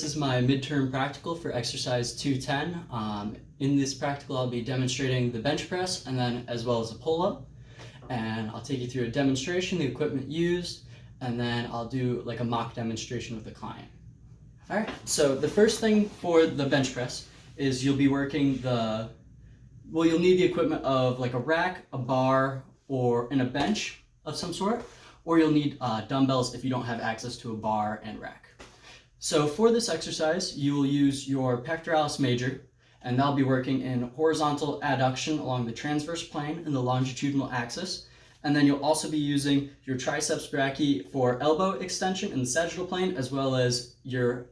This is my midterm practical for exercise 210. In this practical, I'll be demonstrating the bench press and then as well as a pull-up. And I'll take you through a demonstration, the equipment used, and then I'll do like a mock demonstration with the client. All right, so the first thing for the bench press is you'll be working you'll need the equipment of like a rack, a bar, and a bench of some sort, or you'll need dumbbells if you don't have access to a bar and rack. So for this exercise, you will use your pectoralis major, and that'll be working in horizontal adduction along the transverse plane and the longitudinal axis. And then you'll also be using your triceps brachii for elbow extension in the sagittal plane, as well as your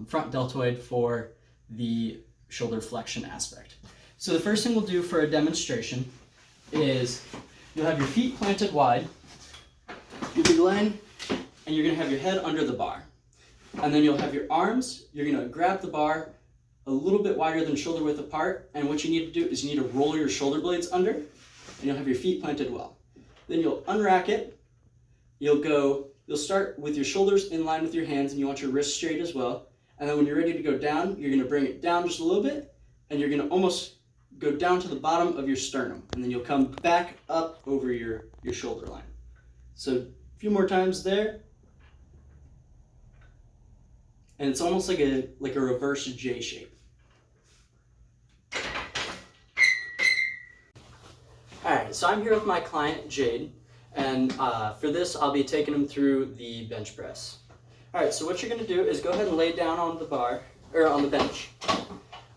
front deltoid for the shoulder flexion aspect. So the first thing we'll do for a demonstration is you'll have your feet planted wide, you'll be laying, and you're gonna have your head under the bar. And then you'll have your arms, you're gonna grab the bar a little bit wider than shoulder width apart, and what you need to do is you need to roll your shoulder blades under, and you'll have your feet planted well. Then you'll unrack it, you'll start with your shoulders in line with your hands, and you want your wrists straight as well. And then when you're ready to go down, you're gonna bring it down just a little bit, and you're gonna almost go down to the bottom of your sternum, and then you'll come back up over your shoulder line. So a few more times there. And it's almost like a reverse J shape. Alright, so I'm here with my client Jade, and for this I'll be taking him through the bench press. Alright, so what you're going to do is go ahead and lay down on the bar, or on the bench,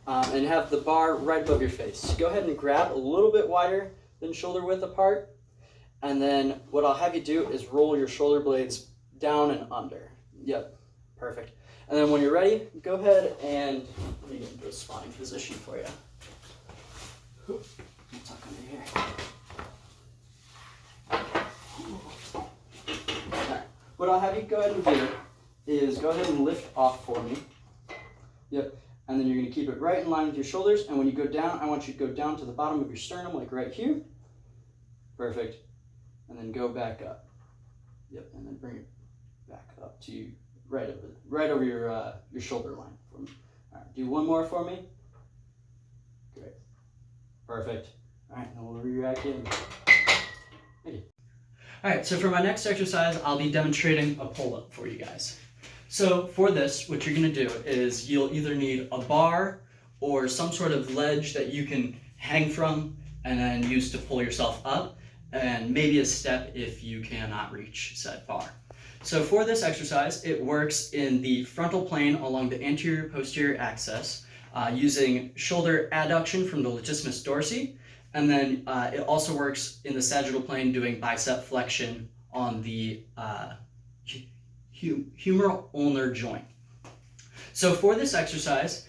and have the bar right above your face. Go ahead and grab a little bit wider than shoulder width apart, and then what I'll have you do is roll your shoulder blades down and under. Yep, perfect. And then when you're ready, go ahead and let me get into a spotting position for you. Tuck under here. Alright. What I'll have you go ahead and do is go ahead and lift off for me. Yep. And then you're going to keep it right in line with your shoulders. And when you go down, I want you to go down to the bottom of your sternum, like right here. Perfect. And then go back up. Yep. And then bring it back up to you. Right over your shoulder line for me. All right, do one more for me. Great, perfect. All right, now we'll re-rack in. Thank you. All right, so for my next exercise, I'll be demonstrating a pull-up for you guys. So for this, what you're gonna do is you'll either need a bar or some sort of ledge that you can hang from and then use to pull yourself up, and maybe a step if you cannot reach said bar. So for this exercise, it works in the frontal plane along the anterior-posterior axis using shoulder adduction from the latissimus dorsi, and then it also works in the sagittal plane doing bicep flexion on the humeral ulnar joint. So for this exercise,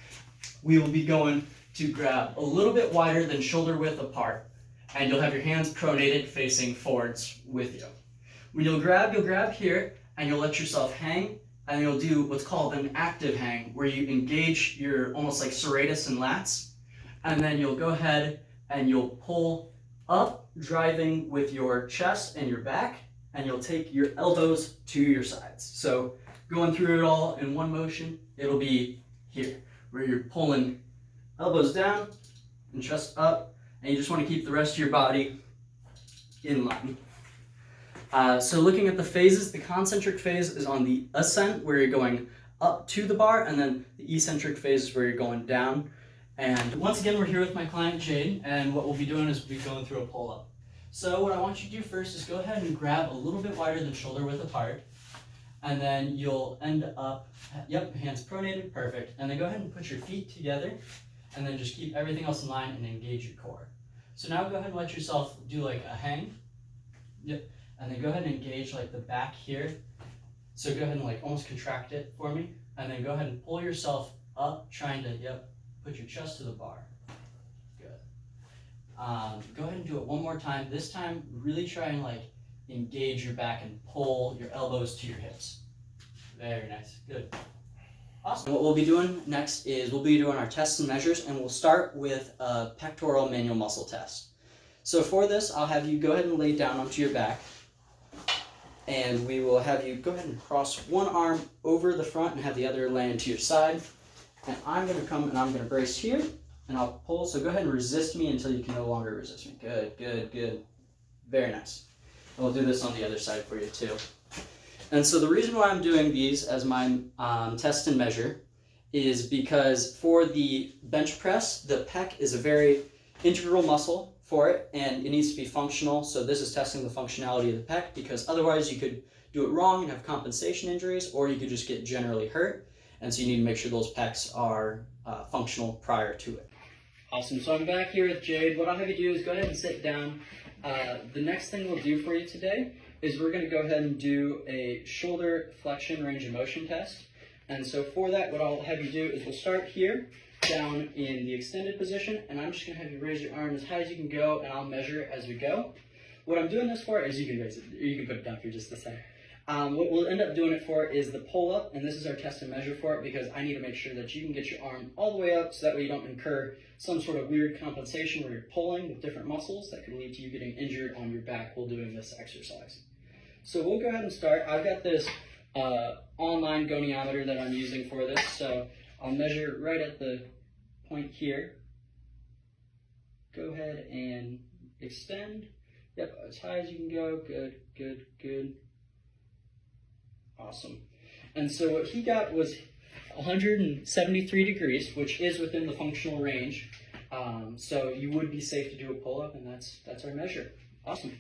we will be going to grab a little bit wider than shoulder width apart, and you'll have your hands pronated facing forwards with you. When you'll grab here, and you'll let yourself hang, and you'll do what's called an active hang, where you engage your almost like serratus and lats, and then you'll go ahead and you'll pull up, driving with your chest and your back, and you'll take your elbows to your sides. So going through it all in one motion, it'll be here, where you're pulling elbows down and chest up, and you just want to keep the rest of your body in line. So looking at the phases, the concentric phase is on the ascent, where you're going up to the bar, and then the eccentric phase is where you're going down. And once again, we're here with my client Jade, and what we'll be doing is we'll be going through a pull-up. So what I want you to do first is go ahead and grab a little bit wider than shoulder width apart, and then you'll end up, yep, hands pronated, perfect. And then go ahead and put your feet together, and then just keep everything else in line and engage your core. So now go ahead and let yourself do like a hang. Yep. And then go ahead and engage like the back here. So go ahead and like almost contract it for me. And then go ahead and pull yourself up, trying to, yep, put your chest to the bar. Good. Go ahead and do it one more time. This time, really try and like engage your back and pull your elbows to your hips. Very nice, good. Awesome. What we'll be doing next is we'll be doing our tests and measures, and we'll start with a pectoral manual muscle test. So for this, I'll have you go ahead and lay down onto your back. And we will have you go ahead and cross one arm over the front and have the other land to your side. And I'm going to come and I'm going to brace here, and I'll pull. So go ahead and resist me until you can no longer resist me. Good, good, good. Very nice. And we'll do this on the other side for you too. And so the reason why I'm doing these as my test and measure is because for the bench press, the pec is a very integral muscle for it, and it needs to be functional. So this is testing the functionality of the pec, because otherwise you could do it wrong and have compensation injuries, or you could just get generally hurt. And so you need to make sure those pecs are functional prior to it. Awesome. So I'm back here with Jade. What I'll have you do is go ahead and sit down. The next thing we'll do for you today is we're going to go ahead and do a shoulder flexion range of motion test. And so for that, what I'll have you do is we'll start here, down in the extended position, and I'm just going to have you raise your arm as high as you can go, and I'll measure as we go. What I'm doing this for is, you can raise it, you can put it down for just a second. What we'll end up doing it for is the pull up, and this is our test and measure for it, because I need to make sure that you can get your arm all the way up so that way you don't incur some sort of weird compensation where you're pulling with different muscles that could lead to you getting injured on your back while doing this exercise. So we'll go ahead and start. I've got this online goniometer that I'm using for this, so I'll measure right at the point here. Go ahead and extend. Yep, as high as you can go. Good, good, good. Awesome. And so what he got was 173 degrees, which is within the functional range. So you would be safe to do a pull-up, and that's our measure. Awesome.